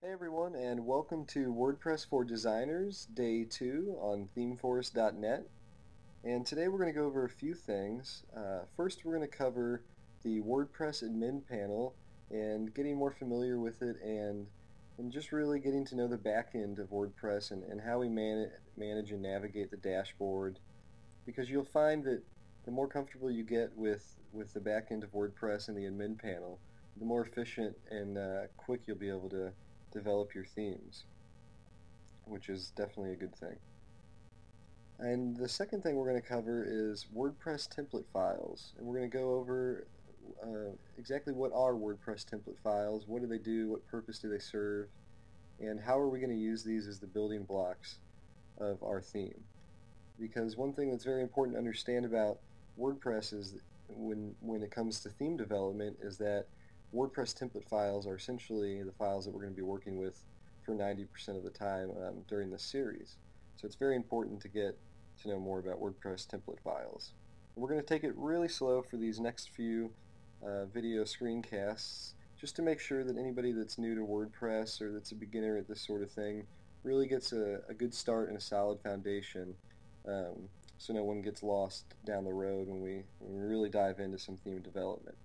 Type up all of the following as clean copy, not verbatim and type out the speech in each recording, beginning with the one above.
Hey everyone, and welcome to WordPress for Designers, Day 2 on themeforest.net. And today we're going to go over a few things. First, we're going to cover the WordPress admin panel and getting more familiar with it and just really getting to know the back end of WordPress and how we manage and navigate the dashboard. Because you'll find that the more comfortable you get with the back end of WordPress and the admin panel, the more efficient and quick you'll be able to develop your themes, which is definitely a good thing. And the second thing we're going to cover is WordPress template files. And we're going to go over exactly what are WordPress template files, what do they do, what purpose do they serve, and how are we going to use these as the building blocks of our theme. Because one thing that's very important to understand about WordPress is when it comes to theme development is that WordPress template files are essentially the files that we're going to be working with for 90% of the time during this series. So it's very important to get to know more about WordPress template files. And we're going to take it really slow for these next few video screencasts just to make sure that anybody that's new to WordPress or that's a beginner at this sort of thing really gets a good start and a solid foundation, so no one gets lost down the road when we really dive into some theme development.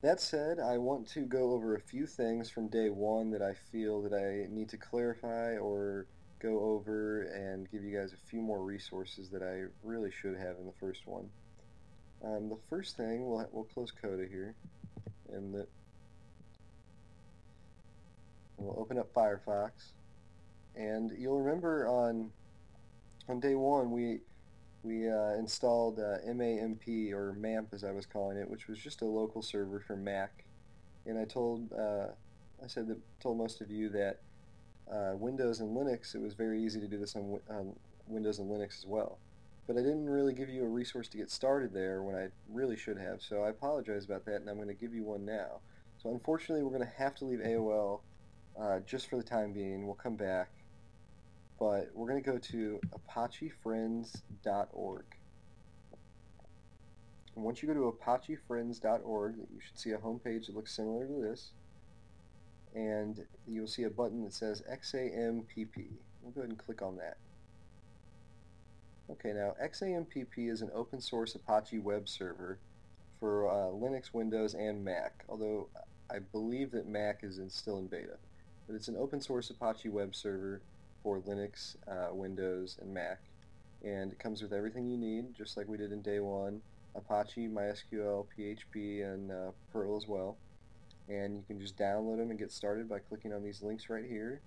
That said, I want to go over a few things from day one that I feel that I need to clarify or go over and give you guys a few more resources that I really should have in the first one. The first thing, we'll close Coda here, and we'll open up Firefox. And you'll remember on day one we installed MAMP, or MAMP as I was calling it, which was just a local server for Mac. And told most of you that Windows and Linux, it was very easy to do this on Windows and Linux as well. But I didn't really give you a resource to get started there when I really should have, so I apologize about that, and I'm going to give you one now. So unfortunately, we're going to have to leave AOL just for the time being. We'll come back, but we're going to go to ApacheFriends.org. And once you go to ApacheFriends.org, you should see a homepage that looks similar to this, and you'll see a button that says XAMPP. We'll go ahead and click on that. Okay, now XAMPP is an open source Apache web server for Linux, Windows, and Mac, although I believe that Mac is still in beta. But it's an open source Apache web server for Linux, Windows, and Mac. And it comes with everything you need, just like we did in day one: Apache, MySQL, PHP, and Perl as well. And you can just download them and get started by clicking on these links right here.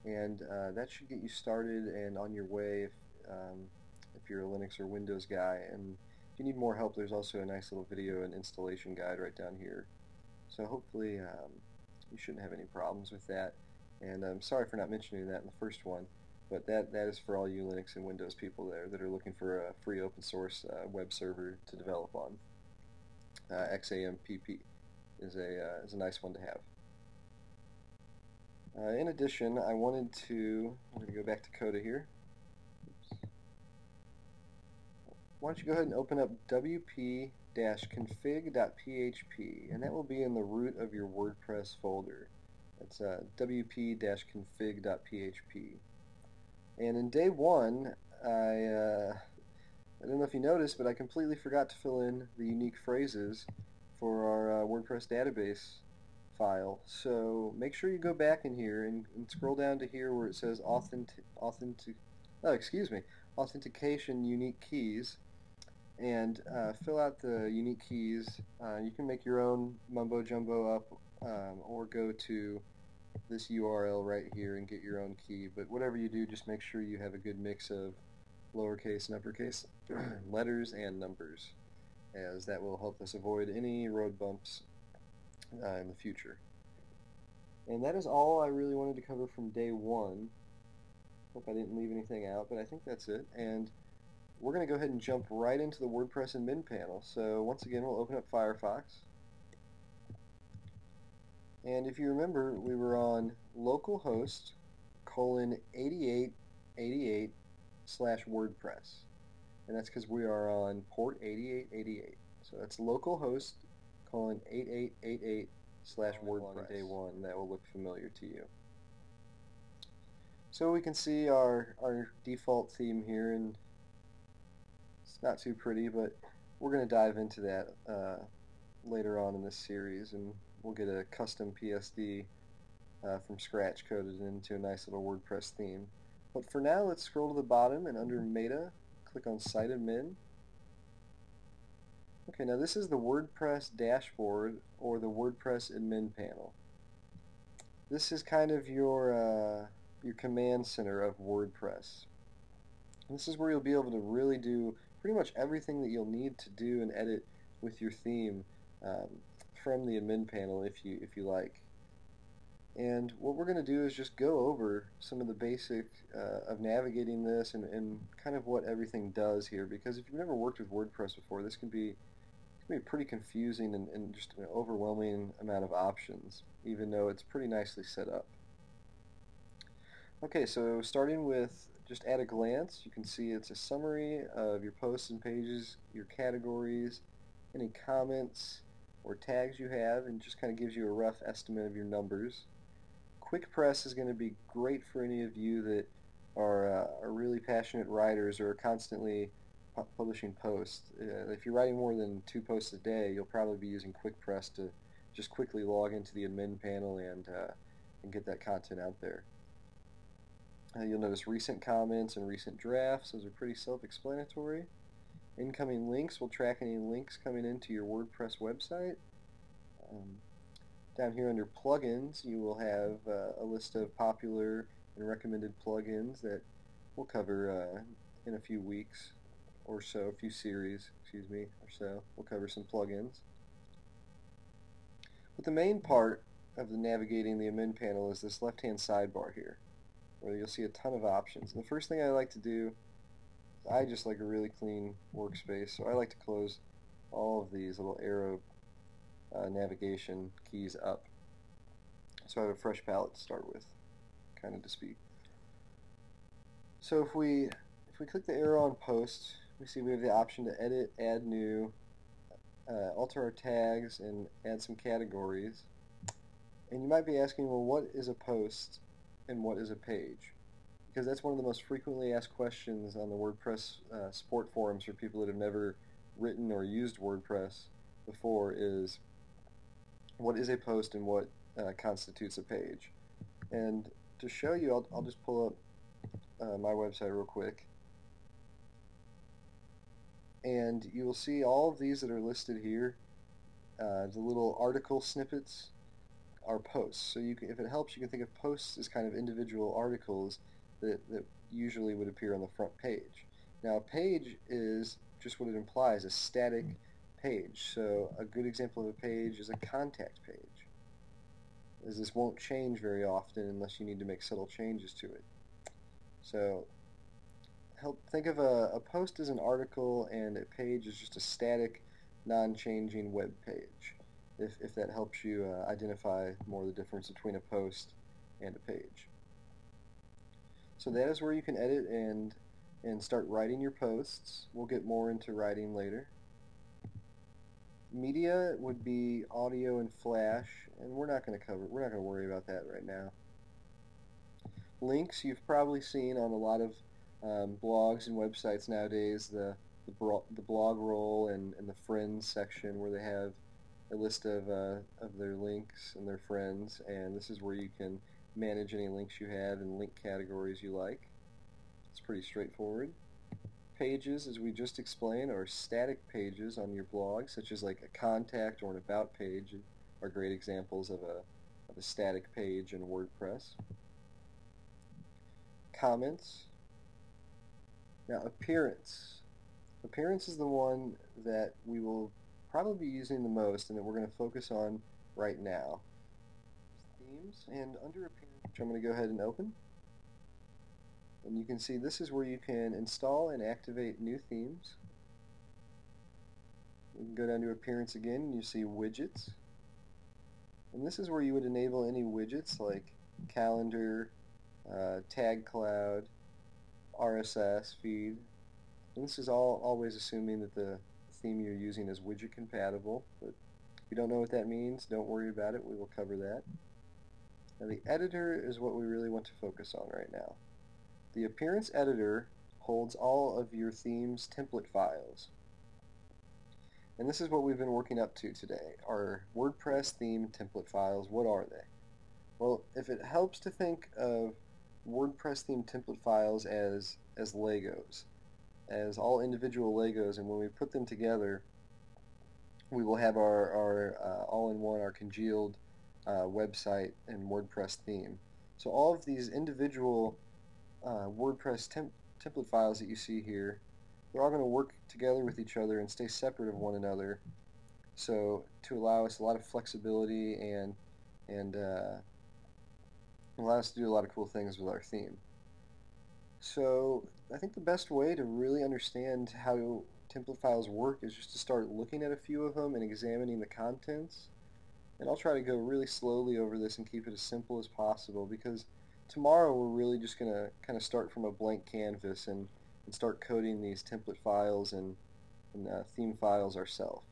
And that should get you started and on your way if you're a Linux or Windows guy. And if you need more help, there's also a nice little video and installation guide right down here. So hopefully you shouldn't have any problems with that. And I'm sorry for not mentioning that in the first one, but that is for all you Linux and Windows people there that are looking for a free open source web server to develop on. XAMPP is a nice one to have. In addition, we're going to go back to Coda here. Oops. Why don't you go ahead and open up wp-config.php, and that will be in the root of your WordPress folder. That's wp-config.php. And in day one, I don't know if you noticed, but I completely forgot to fill in the unique phrases for our WordPress database file. So make sure you go back in here and scroll down to here where it says authentication unique keys, and fill out the unique keys. You can make your own mumbo jumbo up, or go to this URL right here and get your own key. But whatever you do, just make sure you have a good mix of lowercase and uppercase letters and numbers, as that will help us avoid any road bumps in the future. And that is all I really wanted to cover from day one. Hope I didn't leave anything out, but I think that's it. And we're going to go ahead and jump right into the WordPress admin panel. So once again, we'll open up Firefox. And if you remember, we were on localhost :8888/WordPress. And that's because we are on port 8888. So that's localhost :8888/ /WordPress day one, and that will look familiar to you. So we can see our default theme here, and it's not too pretty, but we're going to dive into that later on in this series, and we'll get a custom PSD from scratch coded into a nice little WordPress theme. But for now, let's scroll to the bottom, and under Meta, click on Site Admin. Okay, now this is the WordPress dashboard, or the WordPress admin panel. This is kind of your command center of WordPress. This is where you'll be able to really do pretty much everything that you'll need to do and edit with your theme from the admin panel if you like. And what we're going to do is just go over some of the basic of navigating this and kind of what everything does here, because if you've never worked with WordPress before, this can be pretty confusing and just an overwhelming amount of options, even though it's pretty nicely set up. Okay, so starting with just at a glance, you can see it's a summary of your posts and pages, your categories, any comments or tags you have, and just kind of gives you a rough estimate of your numbers. Quick Press is going to be great for any of you that are really passionate writers or are constantly publishing posts. If you're writing more than 2 posts a day, you'll probably be using Quick Press to just quickly log into the admin panel and get that content out there. You'll notice recent comments and recent drafts. Those are pretty self-explanatory. Incoming links will track any links coming into your WordPress website. Down here under plugins, you will have a list of popular and recommended plugins that we'll cover in a few weeks or so, a few series, or so. We'll cover some plugins. But the main part of the navigating the admin panel is this left-hand sidebar here, where you'll see a ton of options. And the first thing I like to do, I just like a really clean workspace, so I like to close all of these little arrow navigation keys up, so I have a fresh palette to start with, kind of to speak. So if we click the arrow on post, we see we have the option to edit, add new, alter our tags, and add some categories. And you might be asking, well, what is a post and what is a page? Because that's one of the most frequently asked questions on the WordPress support forums for people that have never written or used WordPress before is, what is a post and what constitutes a page? And to show you, I'll just pull up my website real quick. And you will see all of these that are listed here. The little article snippets are posts. So you can, if it helps, you can think of posts as kind of individual articles that usually would appear on the front page. Now a page is just what it implies, a static page. So a good example of a page is a contact page, as this won't change very often unless you need to make subtle changes to it. So think of a post as an article, and a page is just a static, non-changing web page, if that helps you identify more the difference between a post and a page. So that is where you can edit and start writing your posts. We'll get more into writing later. Media would be audio and Flash, and we're not going to worry about that right now. Links, you've probably seen on a lot of blogs and websites nowadays, the blog roll and the friends section, where they have a list of their links and their friends, and this is where you can manage any links you have and link categories you like. It's pretty straightforward. Pages, as we just explained, are static pages on your blog, such as like a contact or an about page are great examples of a static page in WordPress. Comments. Now appearance. Appearance is the one that we will probably be using the most and that we're going to focus on right now. Themes, and under appearance, which I'm going to go ahead and open. And you can see this is where you can install and activate new themes. You can go down to appearance again and you see widgets. And this is where you would enable any widgets like calendar, tag cloud, RSS feed. And this is always assuming that the theme you're using is widget compatible, but you don't know what that means, don't worry about it. We will cover that. Now the editor is what we really want to focus on right now. The appearance editor holds all of your theme's template files. And this is what we've been working up to today. Our WordPress theme template files, what are they? Well, if it helps to think of WordPress theme template files as Legos, as all individual Legos, and when we put them together, we will have our all-in-one, our congealed website and WordPress theme. So all of these individual WordPress template files that you see here, they're all going to work together with each other and stay separate of one another, so to allow us a lot of flexibility and allow us to do a lot of cool things with our theme. So I think the best way to really understand how template files work is just to start looking at a few of them and examining the contents. And I'll try to go really slowly over this and keep it as simple as possible, because tomorrow we're really just going to kind of start from a blank canvas and start coding these template files and theme files ourselves.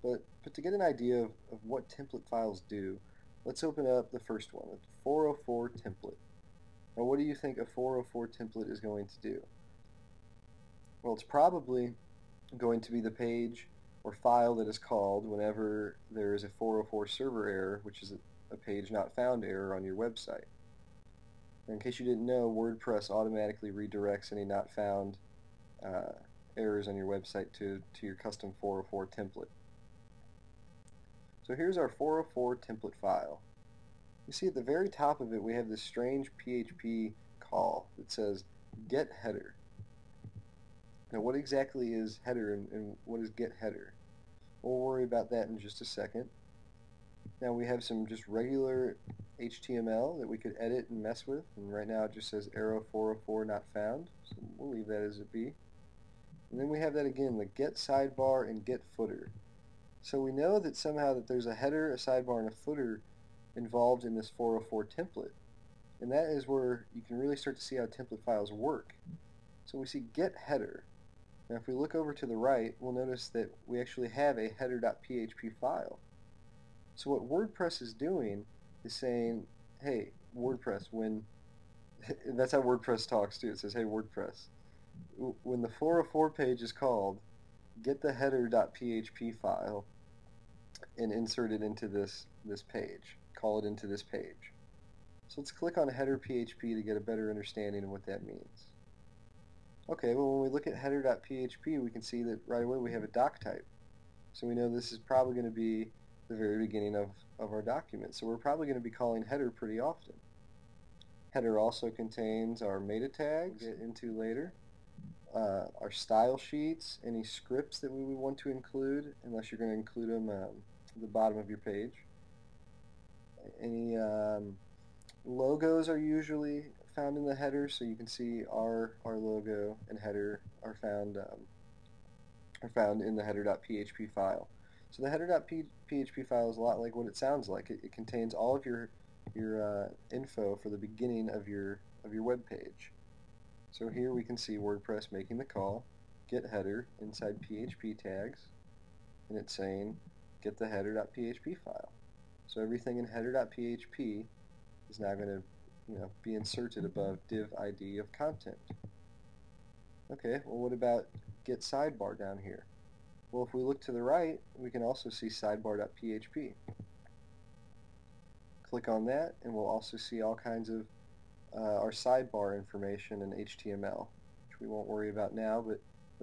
But to get an idea of what template files do, let's open up the first one, the 404 template. Now what do you think a 404 template is going to do? Well, it's probably going to be the page or file that is called whenever there is a 404 server error, which is a page not found error on your website. And in case you didn't know, WordPress automatically redirects any not found errors on your website to your custom 404 template. So here's our 404 template file. You see at the very top of it we have this strange PHP call that says get header. Now what exactly is header and what is get header? We'll worry about that in just a second. Now we have some just regular HTML that we could edit and mess with, and right now it just says error 404 not found, so we'll leave that as it be. And then we have that again, the get sidebar and get footer. So we know that somehow that there's a header, a sidebar, and a footer involved in this 404 template. And that is where you can really start to see how template files work. So we see get header. Now if we look over to the right, we'll notice that we actually have a header.php file. So what WordPress is doing is saying, hey, WordPress, when that's how WordPress talks too. It says, hey, WordPress, when the 404 page is called, get the header.php file and insert it into this page. Call it into this page. So let's click on header.php to get a better understanding of what that means. Okay, well when we look at header.php, we can see that right away we have a doc type. So we know this is probably going to be the very beginning of our document. So we're probably going to be calling header pretty often. Header also contains our meta tags, we'll get into later, our style sheets, any scripts that we would want to include, unless you're going to include them at the bottom of your page. Any logos are usually found in the header, so you can see our logo and header are found in the header.php file. So the header.php file is a lot like what it sounds like. It contains all of your info for the beginning of your web page. So here we can see WordPress making the call, get header inside PHP tags, and it's saying get the header.php file. So everything in header.php is now going to be inserted above div ID of content. Okay, well what about get sidebar down here? Well, if we look to the right, we can also see sidebar.php. Click on that, and we'll also see all kinds of our sidebar information in HTML, which we won't worry about now, but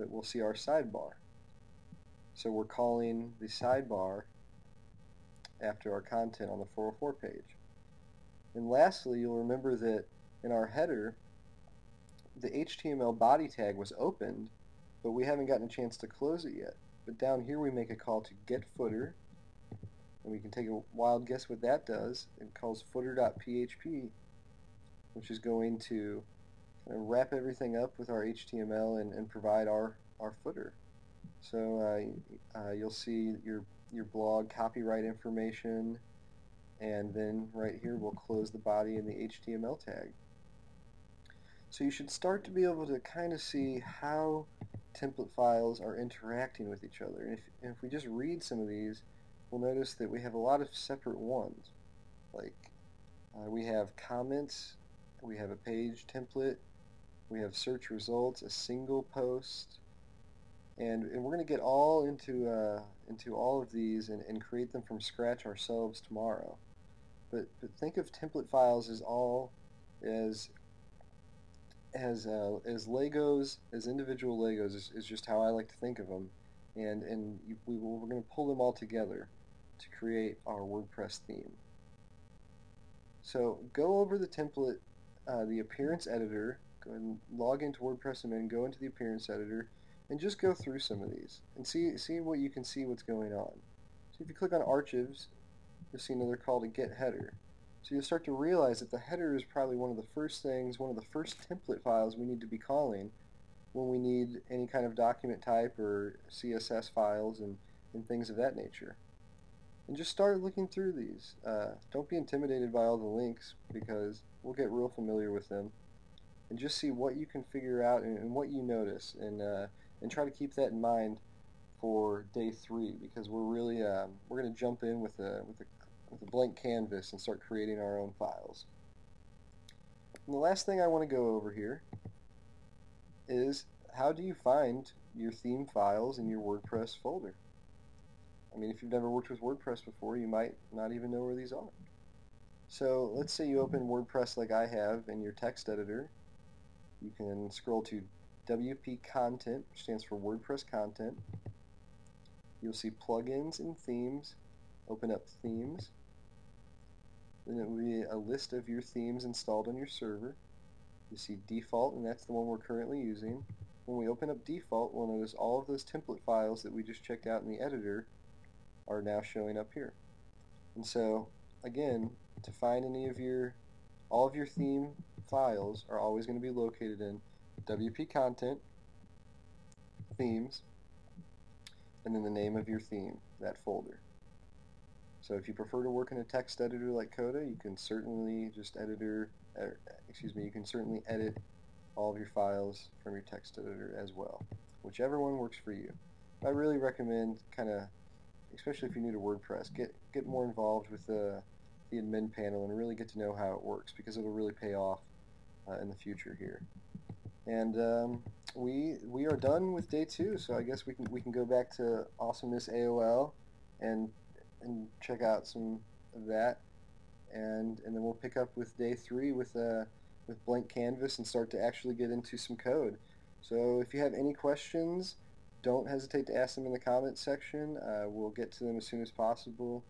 we'll see our sidebar. So we're calling the sidebar after our content on the 404 page. And lastly, you'll remember that in our header, the HTML body tag was opened, but we haven't gotten a chance to close it yet. But down here we make a call to get footer, and we can take a wild guess what that does. It calls footer.php, which is going to wrap everything up with our HTML and provide our footer. So you'll see your blog copyright information, and then right here we'll close the body and the HTML tag. So you should start to be able to kind of see how template files are interacting with each other. And if we just read some of these, we'll notice that we have a lot of separate ones. Like we have comments, we have a page template, we have search results, a single post, and we're going to get all into all of these and create them from scratch ourselves tomorrow. But think of template files as all as as Legos, as individual Legos is just how I like to think of them, and we're going to pull them all together to create our WordPress theme. So go over the template, the appearance editor. Go ahead and log into WordPress and then go into the appearance editor, and just go through some of these and see what you can see what's going on. So if you click on archives, you'll see another call to get header. So you'll start to realize that the header is probably one of the first things, one of the first template files we need to be calling when we need any kind of document type or CSS files and things of that nature. And just start looking through these. Don't be intimidated by all the links because we'll get real familiar with them. And just see what you can figure out and what you notice, and try to keep that in mind for day 3 because we're really we're going to jump in with a blank canvas and start creating our own files. And the last thing I want to go over here is how do you find your theme files in your WordPress folder? I mean, if you've never worked with WordPress before, you might not even know where these are. So let's say you open WordPress like I have in your text editor. You can scroll to WP Content, which stands for WordPress Content. You'll see Plugins and Themes. Open up Themes. Then it will be a list of your themes installed on your server. You see Default, and that's the one we're currently using. When we open up Default, we'll notice all of those template files that we just checked out in the editor are now showing up here. And so, again, to find all of your theme files are always going to be located in WP Content, Themes, and then the name of your theme, that folder. So if you prefer to work in a text editor like Coda, you can certainly you can certainly edit all of your files from your text editor as well, whichever one works for you. I really recommend especially if you're new to WordPress, get more involved with the admin panel and really get to know how it works because it'll really pay off in the future here. And we are done with day 2, so I guess we can go back to Awesomeness AOL and check out some of that, and then we'll pick up with day 3 with blank canvas and start to actually get into some code. So if you have any questions, don't hesitate to ask them in the comments section. We'll get to them as soon as possible.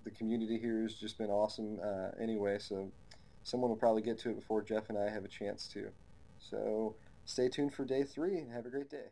The community here has just been awesome anyway, so someone will probably get to it before Jeff and I have a chance to. So stay tuned for day 3 and have a great day.